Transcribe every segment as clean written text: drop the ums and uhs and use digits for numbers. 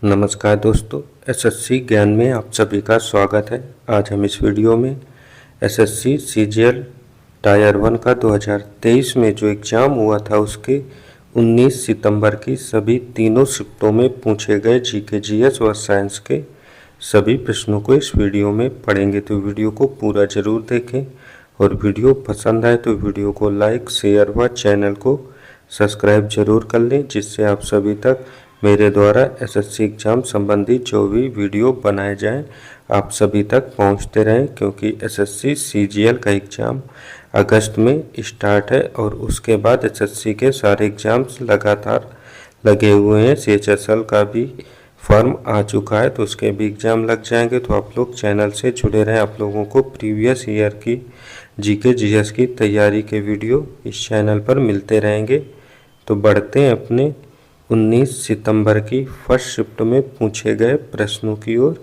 नमस्कार दोस्तों, एसएससी ज्ञान में आप सभी का स्वागत है। आज हम इस वीडियो में एसएससी सीजीएल टायर 1 का 2023 में जो एग्ज़ाम हुआ था उसके 19 सितंबर की सभी तीनों शिफ्टों में पूछे गए जीके जीएस व साइंस के सभी प्रश्नों को इस वीडियो में पढ़ेंगे। तो वीडियो को पूरा ज़रूर देखें और वीडियो पसंद आए तो वीडियो को लाइक, शेयर व चैनल को सब्सक्राइब जरूर कर लें, जिससे आप सभी तक मेरे द्वारा एसएससी एग्ज़ाम संबंधी जो भी वीडियो बनाए जाएं आप सभी तक पहुंचते रहें, क्योंकि एसएससी सीजीएल का एग्ज़ाम अगस्त में स्टार्ट है और उसके बाद एसएससी के सारे एग्ज़ाम्स लगातार लगे हुए हैं। सीएचएसएल का भी फॉर्म आ चुका है तो उसके भी एग्ज़ाम लग जाएंगे। तो आप लोग चैनल से जुड़े रहें। आप लोगों को प्रीवियस ईयर की जीके जीएस की तैयारी के वीडियो इस चैनल पर मिलते रहेंगे। तो बढ़ते हैं अपने 19 सितंबर की फर्स्ट शिफ्ट में पूछे गए प्रश्नों की ओर।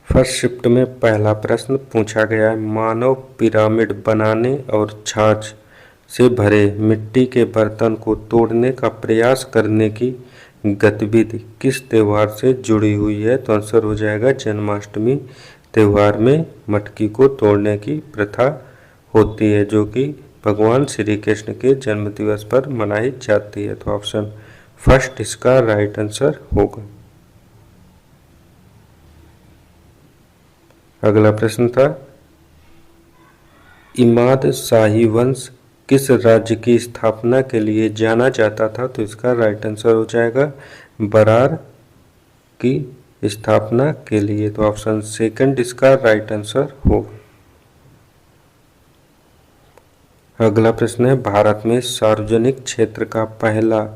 फर्स्ट शिफ्ट में पहला प्रश्न पूछा गया है, मानव पिरामिड बनाने और छाछ से भरे मिट्टी के बर्तन को तोड़ने का प्रयास करने की गतिविधि किस त्यौहार से जुड़ी हुई है? तो आंसर हो जाएगा जन्माष्टमी त्यौहार में मटकी को तोड़ने की प्रथा होती है, जो कि भगवान श्री कृष्ण के जन्म दिवस पर मनाई जाती है। तो ऑप्शन फर्स्ट इसका राइट आंसर होगा। अगला प्रश्न था, इमाद शाही वंश किस राज्य की स्थापना के लिए जाना जाता था? तो इसका राइट आंसर हो जाएगा बरार की स्थापना के लिए। तो ऑप्शन सेकंड इसका राइट आंसर होगा। अगला प्रश्न है, भारत में सार्वजनिक क्षेत्र का पहला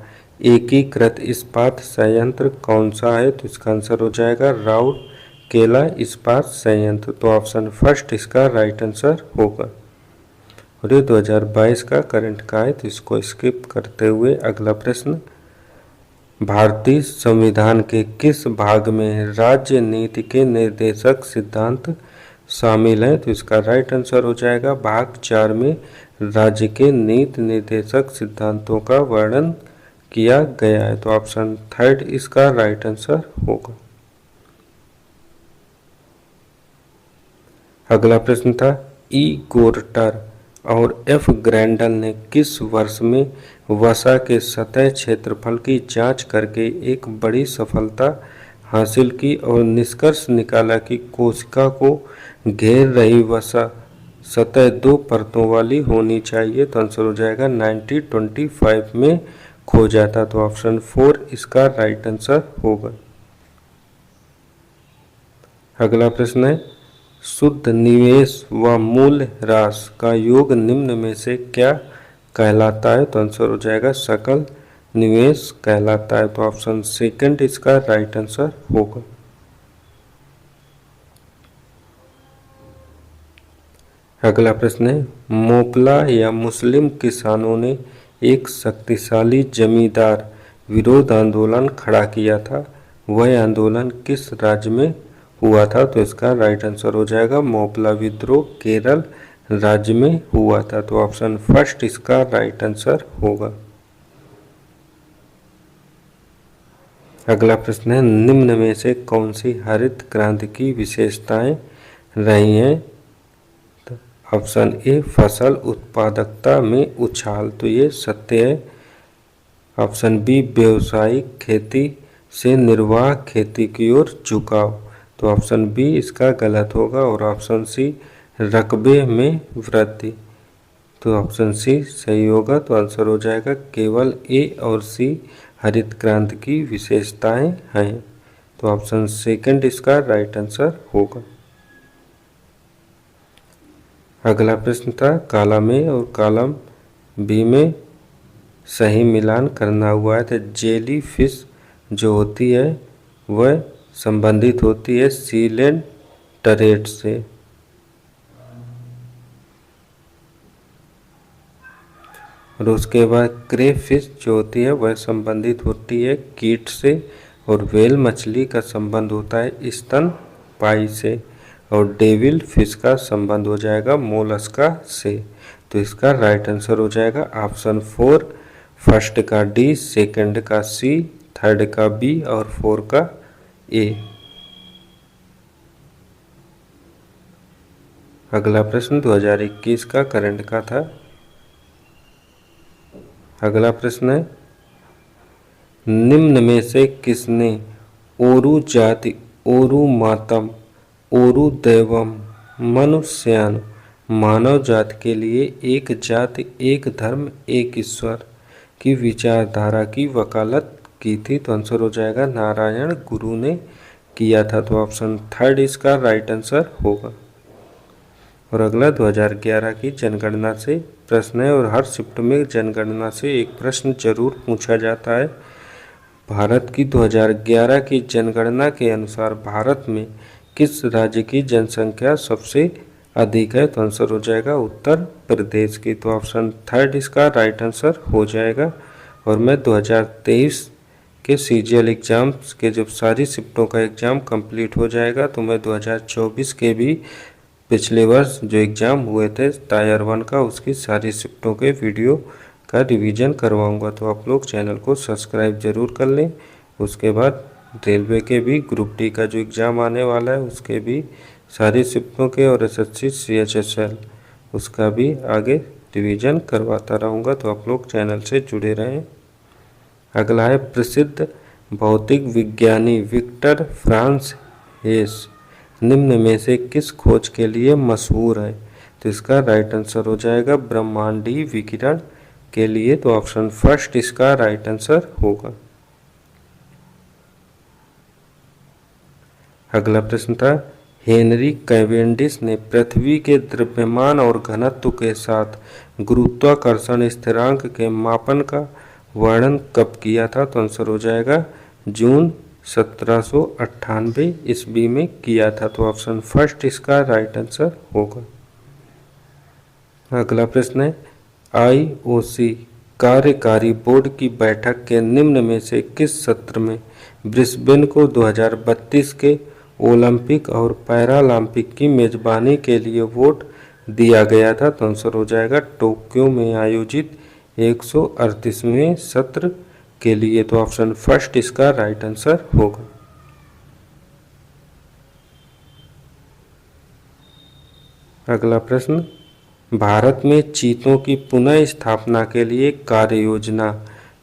एकीकृत इस्पात संयंत्र कौन सा है? तो इसका आंसर हो जाएगा राउरकेला इस्पात संयंत्र। तो ऑप्शन फर्स्ट इसका राइट आंसर होगा। और ये 2022 का करंट का है तो इसको स्किप करते हुए अगला प्रश्न, भारतीय संविधान के किस भाग में राज्य नीति के निर्देशक सिद्धांत शामिल हैं? तो इसका राइट आंसर हो जाएगा भाग 4 में राज्य के नीति निर्देशक सिद्धांतों का वर्णन किया गया है। तो ऑप्शन थर्ड इसका राइट आंसर होगा। अगला प्रश्न था, ई गोर्टर और एफ ग्रैंडल ने किस वर्ष में वसा के सतह क्षेत्रफल की जांच करके एक बड़ी सफलता हासिल की और निष्कर्ष निकाला कि कोशिका को घेर रही वसा सतह 2 परतों वाली होनी चाहिए? तो आंसर हो जाएगा 1925 में खो जाता। तो ऑप्शन 4 इसका राइट आंसर होगा। अगला प्रश्न है, शुद्ध निवेश व मूल्य ह्रास का योग निम्न में से क्या कहलाता है? तो आंसर हो जाएगा सकल निवेश कहलाता है। तो ऑप्शन सेकंड इसका राइट आंसर होगा। अगला प्रश्न है, मोपला या मुस्लिम किसानों ने एक शक्तिशाली जमींदार विरोध आंदोलन खड़ा किया था। वह आंदोलन किस राज्य में हुआ था? तो इसका राइट आंसर हो जाएगा मोपला विद्रोह केरल राज्य में हुआ था। तो ऑप्शन फर्स्ट इसका राइट आंसर होगा। अगला प्रश्न है, निम्न में से कौन सी हरित क्रांति की विशेषताएं रही हैं? तो ऑप्शन ए फसल उत्पादकता में उछाल, तो ये सत्य है। ऑप्शन बी व्यावसायिक खेती से निर्वाह खेती की ओर झुकाव, तो ऑप्शन बी इसका गलत होगा। और ऑप्शन सी रकबे में वृद्धि, तो ऑप्शन सी सही होगा। तो आंसर हो जाएगा केवल ए और सी हरित क्रांति की विशेषताएं हैं। तो ऑप्शन सेकंड इसका राइट आंसर होगा। अगला प्रश्न था, कॉलम ए और कॉलम बी में सही मिलान करना हुआ है। तो जेली फिश जो होती है वह संबंधित होती है सीलेंट टरेट से। और उसके बाद क्रे फिश जो होती है वह संबंधित होती है कीट से। और व्हेल मछली का संबंध होता है स्तनपायी से। और डेविल फिश का संबंध हो जाएगा मोलस्का से। तो इसका राइट आंसर हो जाएगा ऑप्शन 4, फर्स्ट का डी, सेकंड का सी, थर्ड का बी और 4 का ए। अगला प्रश्न 2021 का करंट का था। अगला प्रश्न है, निम्न में से किसने ओरु जाति ओरु मातम ओरु दैवम मनुष्यान मानव जाति के लिए एक जाति एक धर्म एक ईश्वर की विचारधारा की वकालत की थी? तो आंसर हो जाएगा नारायण गुरु ने किया था। तो ऑप्शन थर्ड इसका राइट आंसर होगा। और अगला 2011 की जनगणना से प्रश्न है, और हर शिफ्ट में जनगणना से एक प्रश्न जरूर पूछा जाता है। भारत की 2011 की जनगणना के अनुसार भारत में किस राज्य की जनसंख्या सबसे अधिक है? तो आंसर हो जाएगा उत्तर प्रदेश की। तो ऑप्शन थर्ड इसका राइट आंसर हो जाएगा। और मैं 2023 के सीजीएल एग्जाम्स के जब सारी शिफ्टों का एग्ज़ाम कंप्लीट हो जाएगा तो मैं 2024 के भी पिछले वर्ष जो एग्ज़ाम हुए थे टायर 1 का उसकी सारी शिफ्टों के वीडियो का रिवीजन करवाऊंगा। तो आप लोग चैनल को सब्सक्राइब जरूर कर लें। उसके बाद रेलवे के भी ग्रुप डी का जो एग्ज़ाम आने वाला है उसके भी सारी शिफ्टों के और एसएससी सीएचएसएल उसका भी आगे रिवीजन करवाता रहूँगा। तो आप लोग चैनल से जुड़े रहें। अगला है, प्रसिद्ध भौतिक विज्ञानी विक्टर फ्रांस हेस निम्न में से किस खोज के लिए मशहूर है? तो इसका राइट आंसर हो जाएगा ब्रह्मांडीय विकिरण के लिए। तो ऑप्शन फर्स्ट इसका राइट आंसर होगा। अगला प्रश्न था, हेनरी कैवेंडिश ने पृथ्वी के द्रव्यमान और घनत्व के साथ गुरुत्वाकर्षण स्थिरांक के मापन का वर्णन कब किया था? तो आंसर हो जाएगा जून 1798 ईस्वी में किया था। तो ऑप्शन फर्स्ट इसका राइट आंसर होगा। अगला प्रश्न है, आईओसी कार्यकारी बोर्ड की बैठक के निम्न में से किस सत्र में ब्रिस्बेन को 2032 के ओलंपिक और पैरालंपिक की मेजबानी के लिए वोट दिया गया था? तो आंसर हो जाएगा टोक्यो में आयोजित 138वें सत्र के लिए। तो ऑप्शन फर्स्ट इसका राइट आंसर होगा। अगला प्रश्न, भारत में चीतों की पुनः स्थापना के लिए कार्य योजना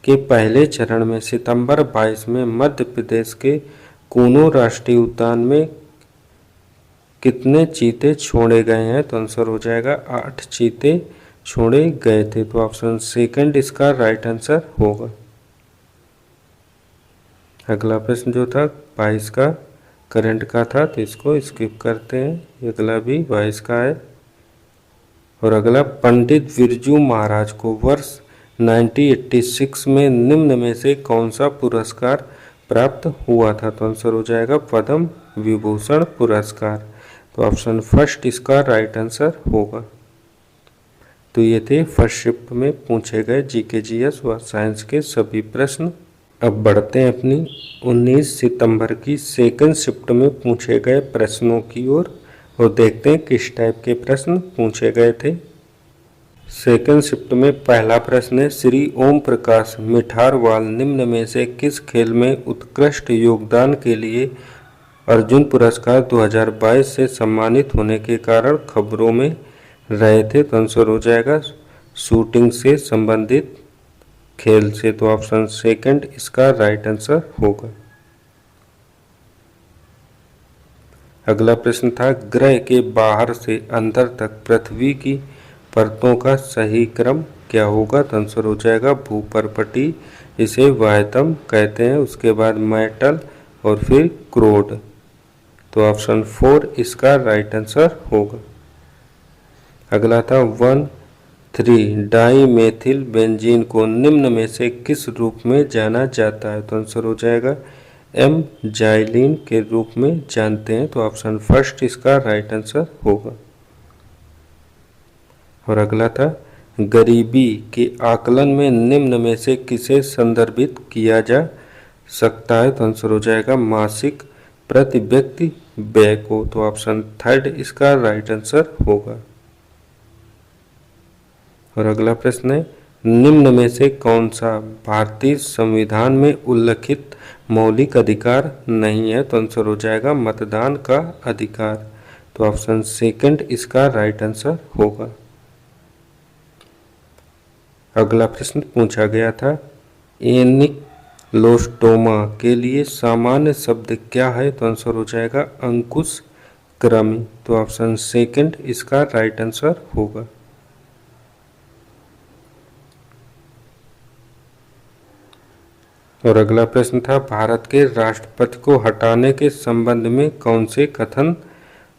के पहले चरण में सितंबर 22 में मध्य प्रदेश के कूनो राष्ट्रीय उद्यान में कितने चीते छोड़े गए हैं? तो आंसर हो जाएगा 8 चीते छोड़े गए थे। तो ऑप्शन सेकंड इसका राइट आंसर होगा। अगला प्रश्न जो था 22 का करंट का था तो इसको स्किप करते हैं। अगला भी 22 का है। और अगला, पंडित बिरजू महाराज को वर्ष 1986 में निम्न में से कौन सा पुरस्कार प्राप्त हुआ था? तो आंसर हो जाएगा पद्म विभूषण पुरस्कार। तो ऑप्शन फर्स्ट इसका राइट आंसर होगा। तो ये थे फर्स्ट शिफ्ट में पूछे गए जीके जीएस व साइंस के सभी प्रश्न। अब बढ़ते हैं अपनी 19 सितंबर की सेकंड शिफ्ट में पूछे गए प्रश्नों की ओर और देखते हैं किस टाइप के प्रश्न पूछे गए थे। सेकंड शिफ्ट में पहला प्रश्न है, श्री ओम प्रकाश मिठारवाल निम्न में से किस खेल में उत्कृष्ट योगदान के लिए अर्जुन पुरस्कार 2022 से सम्मानित होने के कारण खबरों में रहे थे? तो आंसर हो जाएगा शूटिंग से संबंधित खेल से। तो ऑप्शन सेकंड इसका राइट आंसर होगा। अगला प्रश्न था, ग्रह के बाहर से अंदर तक पृथ्वी की परतों का सही क्रम क्या होगा? तो आंसर हो जाएगा भूपर्पटी, इसे वायतम कहते हैं, उसके बाद मेटल और फिर क्रोड। तो ऑप्शन 4 इसका राइट आंसर होगा। अगला था 1,3 डाइमेथिल बेंजीन को निम्न में से किस रूप में जाना जाता है? तो आंसर हो जाएगा एम जाइलिन के रूप में जानते हैं। तो ऑप्शन फर्स्ट इसका राइट आंसर होगा। और अगला था, गरीबी के आकलन में निम्न में से किसे संदर्भित किया जा सकता है? तो आंसर हो जाएगा मासिक प्रति व्यक्ति व्यय को। तो ऑप्शन थर्ड इसका राइट आंसर होगा। और अगला प्रश्न है, निम्न में से कौन सा भारतीय संविधान में उल्लिखित मौलिक अधिकार नहीं है? तो आंसर हो जाएगा मतदान का अधिकार। तो ऑप्शन सेकंड इसका राइट आंसर होगा। अगला प्रश्न पूछा गया था, एनिक्लोस्टोमा के लिए सामान्य शब्द क्या है? तो आंसर हो जाएगा अंकुश कृमि। तो ऑप्शन सेकंड इसका राइट आंसर होगा। और अगला प्रश्न था, भारत के राष्ट्रपति को हटाने के संबंध में कौन से कथन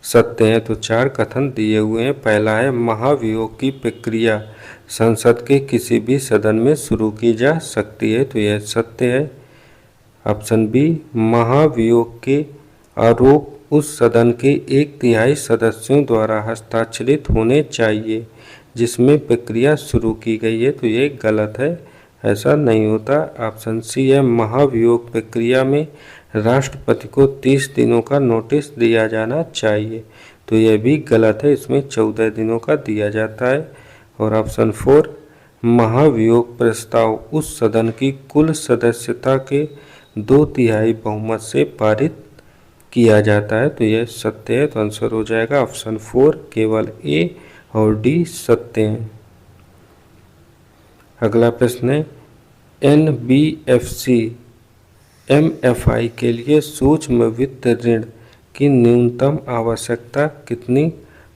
सत्य हैं? तो 4 कथन दिए हुए हैं। पहला है, महाभियोग की प्रक्रिया संसद के किसी भी सदन में शुरू की जा सकती है। तो यह सत्य है। ऑप्शन बी, महाभियोग के आरोप उस सदन के 1/3 सदस्यों द्वारा हस्ताक्षरित होने चाहिए जिसमें प्रक्रिया शुरू की गई है। तो ये गलत है, ऐसा नहीं होता। ऑप्शन सी है, महाभियोग प्रक्रिया में राष्ट्रपति को 30 दिनों का नोटिस दिया जाना चाहिए। तो यह भी गलत है, इसमें 14 दिनों का दिया जाता है। और ऑप्शन 4, महाभियोग प्रस्ताव उस सदन की कुल सदस्यता के 2/3 बहुमत से पारित किया जाता है। तो यह सत्य है। तो आंसर हो जाएगा ऑप्शन 4, केवल ए और डी सत्य हैं। अगला प्रश्न है, NBFC MFI के लिए सूक्ष्म वित्त ऋण की न्यूनतम आवश्यकता कितनी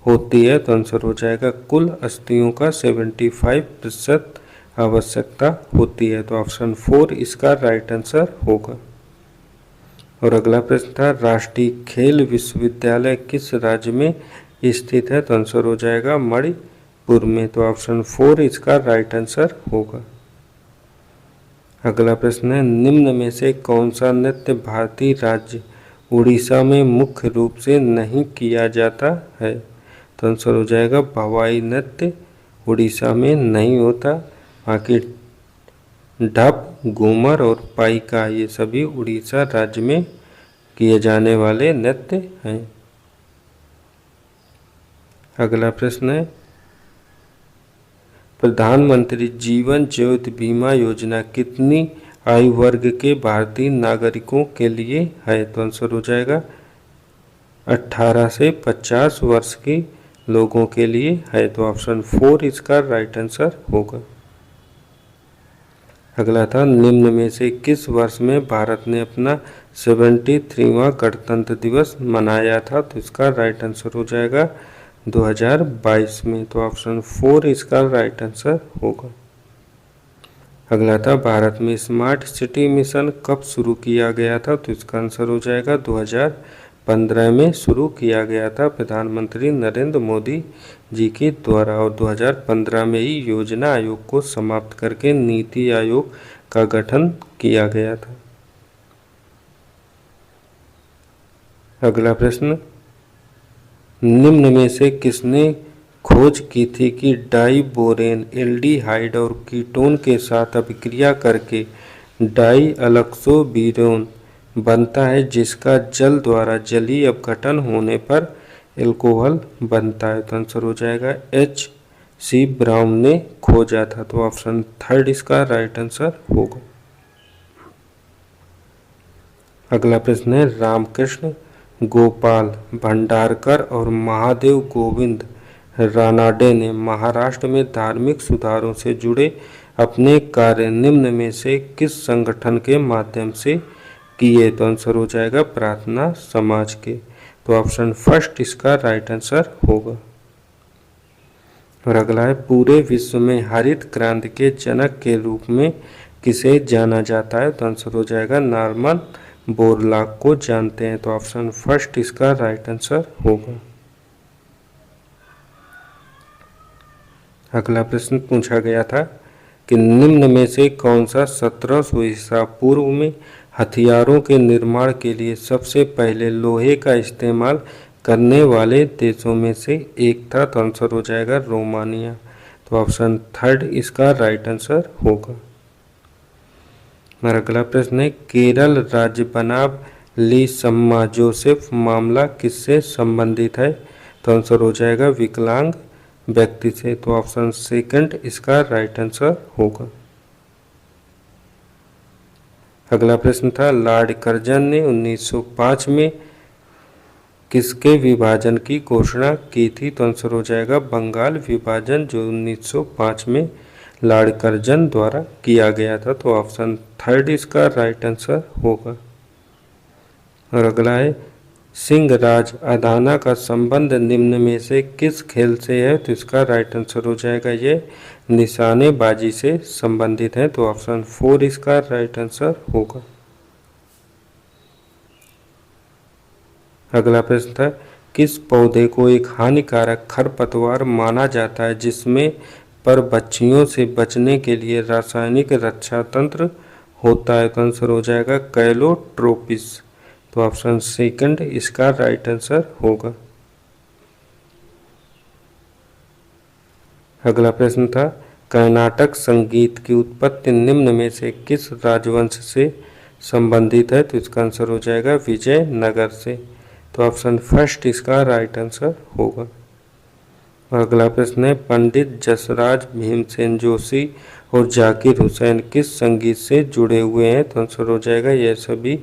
होती है? तो आंसर हो जाएगा कुल आस्तियों का 75% आवश्यकता होती है। तो ऑप्शन 4 इसका राइट आंसर होगा। और अगला प्रश्न था, राष्ट्रीय खेल विश्वविद्यालय किस राज्य में स्थित है? तो आंसर हो जाएगा मणिपुर में। तो ऑप्शन 4 इसका राइट आंसर होगा। अगला प्रश्न है, निम्न में से कौन सा नृत्य भारतीय राज्य उड़ीसा में मुख्य रूप से नहीं किया जाता है? तो आंसर हो जाएगा भवाई नृत्य उड़ीसा में नहीं होता। बाकी ढप, घूमर और पाइका ये सभी उड़ीसा राज्य में किए जाने वाले नृत्य हैं। अगला प्रश्न है, प्रधानमंत्री जीवन ज्योति बीमा योजना कितनी आयु वर्ग के भारतीय नागरिकों के लिए है? तो आंसर हो जाएगा 18 से 50 वर्ष के लोगों के लिए है। तो ऑप्शन 4 इसका राइट आंसर होगा। अगला था, निम्न में से किस वर्ष में भारत ने अपना 73वां गणतंत्र दिवस मनाया था? तो इसका राइट आंसर हो जाएगा 2022 में। तो ऑप्शन 4 इसका राइट आंसर होगा। अगला था, भारत में स्मार्ट सिटी मिशन कब शुरू किया गया था? तो इसका आंसर हो जाएगा 2015 में शुरू किया गया था प्रधानमंत्री नरेंद्र मोदी जी के द्वारा। और 2015 में ही योजना आयोग को समाप्त करके नीति आयोग का गठन किया गया था। अगला प्रश्न, निम्न में से किसने खोज की थी कि डाइबोरेन एल्डिहाइड और कीटोन के साथ अभिक्रिया करके डाइअलक्सोबिरोन बनता है जिसका जल द्वारा जलीय अपघटन होने पर एल्कोहल बनता है? तो आंसर हो जाएगा H.C. ब्राउन ने खोजा था। तो ऑप्शन 3 इसका राइट आंसर होगा। अगला प्रश्न है, रामकृष्ण गोपाल भंडारकर और महादेव गोविंद रानाडे ने महाराष्ट्र में धार्मिक सुधारों से जुड़े अपने कार्य निम्न में से किस संगठन के माध्यम से किए? तो आंसर हो जाएगा प्रार्थना समाज के। तो ऑप्शन 1 इसका राइट आंसर होगा। और अगला है, पूरे विश्व में हरित क्रांति के जनक के रूप में किसे जाना जाता है? तो आंसर हो जाएगा नॉर्मन बोरलॉग को जानते हैं। तो ऑप्शन 1 इसका राइट आंसर होगा। अगला प्रश्न पूछा गया था कि निम्न में से कौन सा 1700 ईसा पूर्व में हथियारों के निर्माण के लिए सबसे पहले लोहे का इस्तेमाल करने वाले देशों में से एक था? तो आंसर हो जाएगा रोमानिया। तो ऑप्शन 3 इसका राइट आंसर होगा। मेरा अगला प्रश्न है, केरल राज्य बनाम लीसम्मा जोसेफ मामला किससे संबंधित है? तो आंसर हो जाएगा विकलांग व्यक्ति से, तो ऑप्शन सेकंड इसका राइट आंसर होगा। अगला प्रश्न था लॉर्ड कर्जन ने 1905 में किसके विभाजन की घोषणा की थी, तो आंसर हो जाएगा बंगाल विभाजन, जो 1905 में लॉर्ड कर्जन द्वारा किया गया था, तो ऑप्शन थर्ड इसका राइट आंसर होगा। और अगला है सिंह राज अदाना का संबंध निम्न में से किस खेल से है, तो इसका राइट आंसर हो जाएगा ये निशानेबाजी से संबंधित है, तो ऑप्शन फोर इसका राइट आंसर होगा। अगला प्रश्न था किस पौधे को एक हानिकारक खरपतवार माना जाता है जिसमें पर बच्चियों से बचने के लिए रासायनिक रक्षा तंत्र होता है, तो आंसर हो जाएगा कैलोट्रोपिस, तो ऑप्शन सेकंड इसका राइट आंसर होगा। अगला प्रश्न था कर्नाटक संगीत की उत्पत्ति निम्न में से किस राजवंश से संबंधित है, तो इसका आंसर हो जाएगा विजयनगर से, तो ऑप्शन फर्स्ट इसका राइट आंसर होगा। और अगला प्रश्न है पंडित जसराज भीमसेन जोशी और जाकिर हुसैन किस संगीत से जुड़े हुए हैं, तो आंसर हो जाएगा यह सभी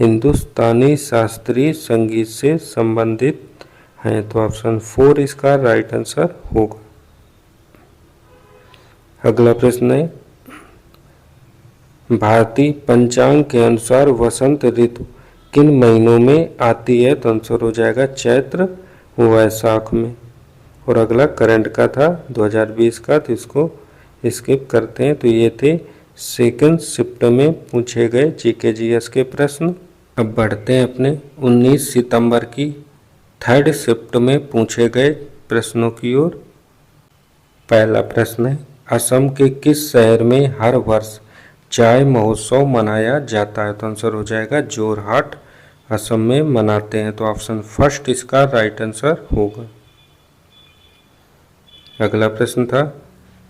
हिंदुस्तानी शास्त्रीय संगीत से संबंधित हैं, तो ऑप्शन फोर इसका राइट आंसर होगा। अगला प्रश्न है भारतीय पंचांग के अनुसार वसंत ऋतु किन महीनों में आती है, तो आंसर हो जाएगा चैत्र वैशाख में। और अगला करंट का था 2020 का, तो इसको स्किप करते हैं। तो ये थे सेकंड शिफ्ट में पूछे गए जीके जीएस के प्रश्न। अब बढ़ते हैं अपने 19 सितंबर की थर्ड शिफ्ट में पूछे गए प्रश्नों की ओर। पहला प्रश्न है असम के किस शहर में हर वर्ष चाय महोत्सव मनाया जाता है, तो आंसर हो जाएगा जोरहाट, असम में मनाते हैं, तो ऑप्शन फर्स्ट इसका राइट आंसर होगा। अगला प्रश्न था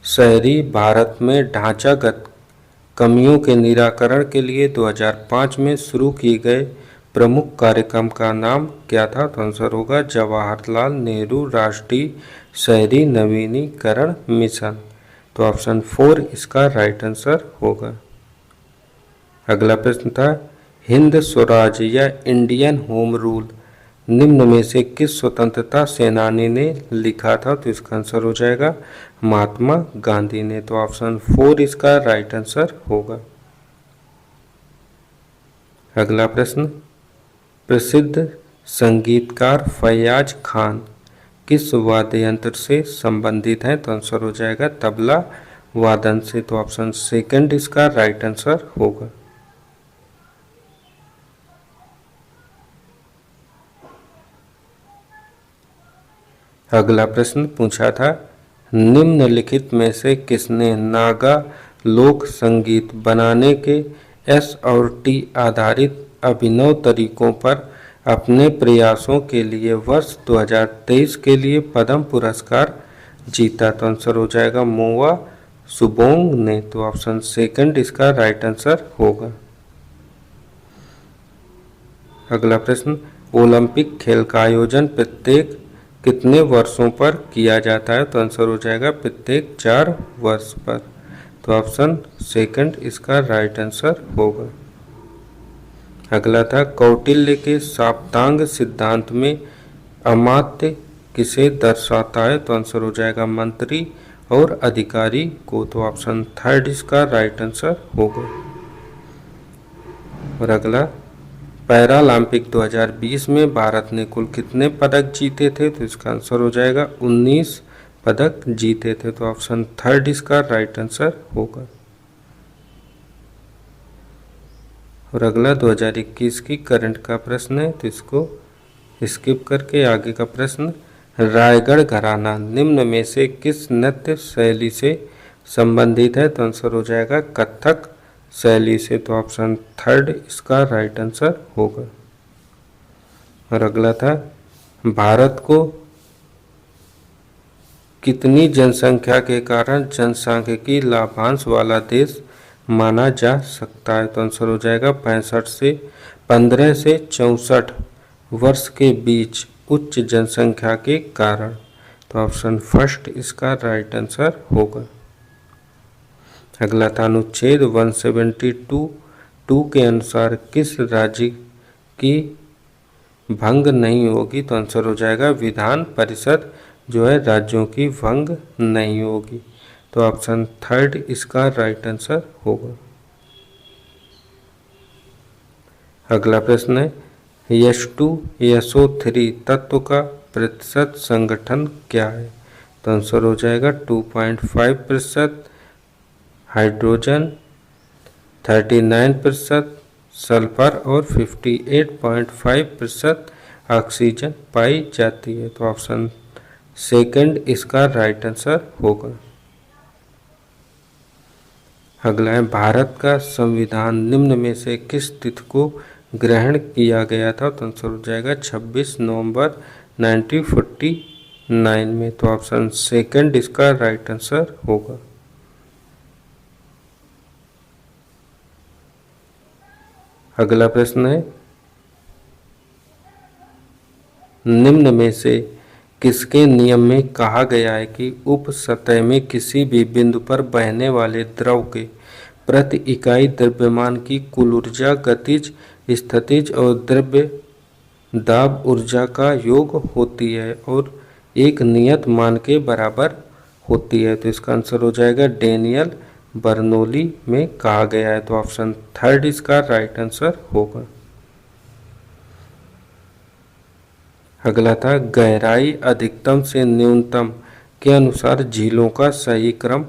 शहरी भारत में ढांचागत कमियों के निराकरण के लिए 2005 में शुरू किए गए प्रमुख कार्यक्रम का नाम क्या था, तो आंसर होगा जवाहरलाल नेहरू राष्ट्रीय शहरी नवीनीकरण मिशन, तो ऑप्शन फोर इसका राइट आंसर होगा। अगला प्रश्न था हिंद स्वराज या इंडियन होम रूल निम्न में से किस स्वतंत्रता सेनानी ने लिखा था, तो इसका आंसर हो जाएगा महात्मा गांधी ने, तो ऑप्शन फोर इसका राइट आंसर होगा। अगला प्रश्न प्रसिद्ध संगीतकार फैयाज खान किस वाद्य यंत्र से संबंधित हैं, तो आंसर हो जाएगा तबला वादन से, तो ऑप्शन सेकंड इसका राइट आंसर होगा। अगला प्रश्न पूछा था निम्नलिखित में से किसने नागा लोक संगीत बनाने के एस और टी आधारित अभिनव तरीकों पर अपने प्रयासों के लिए वर्ष 2023 के लिए पद्म पुरस्कार जीता, तो आंसर हो जाएगा मोवा सुबोंग ने, तो ऑप्शन सेकंड इसका राइट आंसर होगा। अगला प्रश्न ओलंपिक खेल का आयोजन प्रत्येक कितने वर्षों पर किया जाता है, तो आंसर हो जाएगा प्रत्येक 4 वर्ष पर, तो ऑप्शन सेकंड इसका राइट आंसर होगा। अगला था कौटिल्य के साप्तांग सिद्धांत में अमात्य किसे दर्शाता है, तो आंसर हो जाएगा मंत्री और अधिकारी को, तो ऑप्शन थर्ड इसका राइट आंसर होगा। और अगला पैरालंपिक 2020 में भारत ने कुल कितने पदक जीते थे, तो इसका आंसर हो जाएगा 19 पदक जीते थे, तो ऑप्शन थर्ड इसका राइट आंसर होगा। और अगला 2021 की करंट का प्रश्न है, तो इसको स्किप करके आगे का प्रश्न रायगढ़ घराना निम्न में से किस नृत्य शैली से संबंधित है, तो आंसर हो जाएगा कथक शैली से, तो ऑप्शन थर्ड इसका राइट आंसर होगा। और अगला था भारत को कितनी जनसंख्या के कारण जनसांख्यिकी लाभांश वाला देश माना जा सकता है, तो आंसर हो जाएगा 65 से 15 से 64 वर्ष के बीच उच्च जनसंख्या के कारण, तो ऑप्शन फर्स्ट इसका राइट आंसर होगा। अगला था अनुच्छेद 172(2) के अनुसार किस राज्य की भंग नहीं होगी, तो आंसर हो जाएगा विधान परिषद जो है राज्यों की भंग नहीं होगी। तो ऑप्शन थर्ड इसका राइट आंसर होगा। अगला प्रश्न है H2 SO3 तत्व का प्रतिशत संगठन क्या है, तो आंसर हो जाएगा 2.5%, हाइड्रोजन 39%, सल्फर और 58.5% ऑक्सीजन पाई जाती है। तो ऑप्शन सेकंड इसका राइट आंसर होगा। अगला है भारत का संविधान निम्न में से किस तिथि को ग्रहण किया गया था, तो आंसर हो जाएगा 26 नवंबर 1949 में। तो ऑप्शन सेकंड इसका राइट आंसर होगा। अगला प्रश्न है निम्न में से किसके नियम में कहा गया है कि उप सतह में किसी भी बिंदु पर बहने वाले द्रव के प्रति इकाई द्रव्यमान की कुल ऊर्जा गतिज, स्थितिज और द्रव्य दाब ऊर्जा का योग होती है और एक नियत मान के बराबर होती है। तो इसका आंसर हो जाएगा डेनियल बर्नौली में कहा गया है। तो ऑप्शन थर्ड इसका राइट आंसर होगा। अगला था गहराई अधिकतम से न्यूनतम के अनुसार झीलों का सही क्रम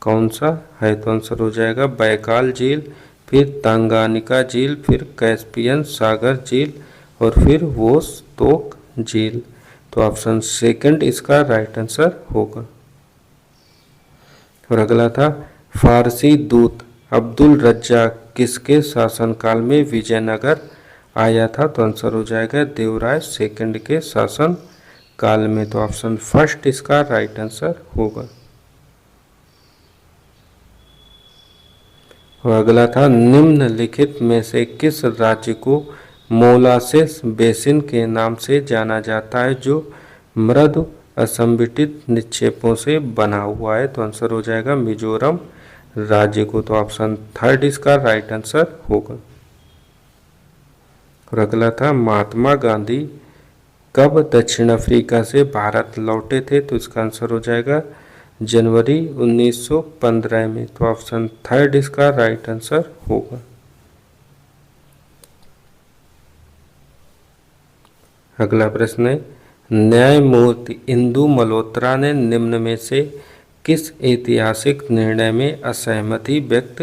कौन सा है, तो आंसर हो जाएगा बैकाल झील, फिर तंगानिका झील, फिर कैस्पियन सागर झील और फिर वोस्तोक झील। तो ऑप्शन सेकंड इसका राइट आंसर होगा। और अगला था फारसी दूत अब्दुल रज्जाक किसके शासनकाल में विजयनगर आया था, तो आंसर हो जाएगा देवराय सेकंड के शासन काल में। तो ऑप्शन फर्स्ट इसका राइट आंसर होगा। और अगला था निम्नलिखित में से किस राज्य को मोलासेस बेसिन के नाम से जाना जाता है जो मृदु असंगठित निक्षेपों से बना हुआ है, तो आंसर हो जाएगा मिजोरम राज्य को। तो ऑप्शन थर्ड इसका राइट आंसर होगा। और अगला था महात्मा गांधी कब दक्षिण अफ्रीका से भारत लौटे थे, तो इसका आंसर हो जाएगा जनवरी 1915 में। तो ऑप्शन थर्ड इसका राइट आंसर होगा। अगला प्रश्न है न्यायमूर्ति इंदु मल्होत्रा ने निम्न में से किस ऐतिहासिक निर्णय में असहमति व्यक्त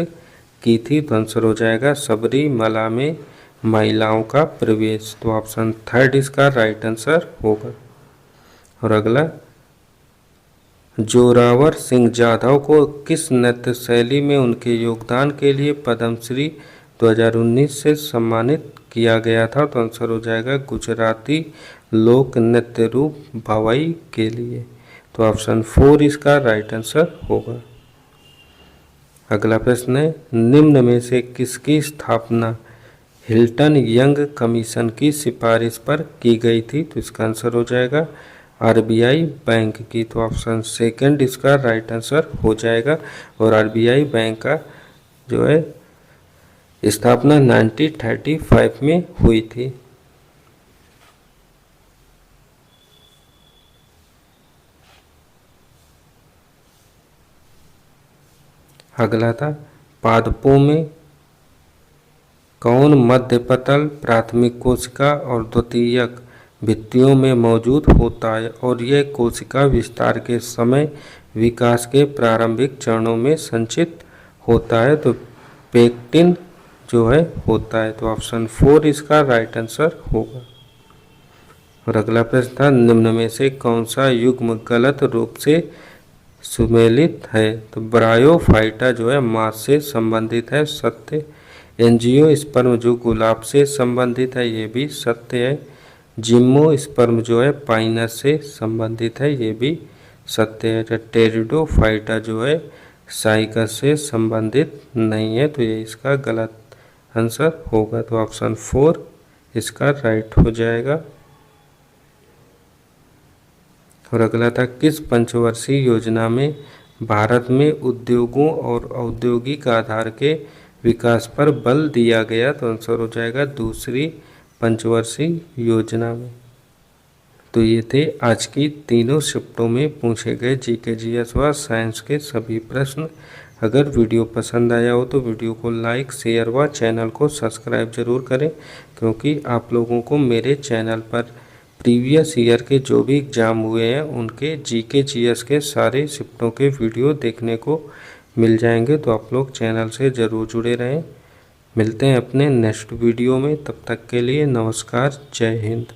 की थी, तो आंसर हो जाएगा सबरीमला में महिलाओं का प्रवेश। तो ऑप्शन थर्ड इसका राइट आंसर होगा। और अगला जोरावर सिंह जाधव को किस नृत्य शैली में उनके योगदान के लिए पद्मश्री 2019 से सम्मानित किया गया था, तो आंसर हो जाएगा गुजराती लोक नृत्य रूप भवाई के लिए। तो ऑप्शन फोर इसका राइट आंसर होगा। अगला प्रश्न है निम्न में से किसकी स्थापना हिल्टन यंग कमीशन की सिफारिश पर की गई थी, तो इसका आंसर हो जाएगा आरबीआई बैंक की। तो ऑप्शन सेकंड इसका राइट आंसर हो जाएगा। और आरबीआई बैंक का जो है स्थापना 1935 में हुई थी। अगला था पादपों में कौन मध्यपटल प्राथमिक कोशिका और द्वितीयक भित्तियों में मौजूद होता है और यह कोशिका विस्तार के समय विकास के प्रारंभिक चरणों में संचित होता है, तो पेक्टिन जो है होता है। तो ऑप्शन फोर इसका राइट आंसर होगा। और अगला प्रश्न था निम्न में से कौन सा युग्म गलत रूप से सुमेलित है, तो ब्रायोफाइटा जो है मांस से संबंधित है, सत्य। एंजियोस्पर्म जो गुलाब से संबंधित है, ये भी सत्य है। जिम्नोस्पर्म जो है पाइनस से संबंधित है, ये भी सत्य है। टेरिडोफाइटा जो है साइकस से संबंधित नहीं है, तो ये इसका गलत आंसर होगा। तो ऑप्शन फोर इसका राइट हो जाएगा। और अगला था किस पंचवर्षीय योजना में भारत में उद्योगों और औद्योगिक आधार के विकास पर बल दिया गया। तो आंसर हो जाएगा दूसरी पंचवर्षीय योजना में। तो ये थे आज की तीनों शिफ्टों में पूछे गए जीके जीएस व साइंस के सभी प्रश्न। अगर वीडियो पसंद आया हो तो वीडियो को लाइक शेयर व चैनल को सब्सक्राइब जरूर करें, क्योंकि आप लोगों को मेरे चैनल पर प्रीवियस ईयर के जो भी एग्ज़ाम हुए हैं उनके जीके जीएस के सारे शिफ्टों के वीडियो देखने को मिल जाएंगे। तो आप लोग चैनल से ज़रूर जुड़े रहें। मिलते हैं अपने नेक्स्ट वीडियो में, तब तक के लिए नमस्कार, जय हिंद।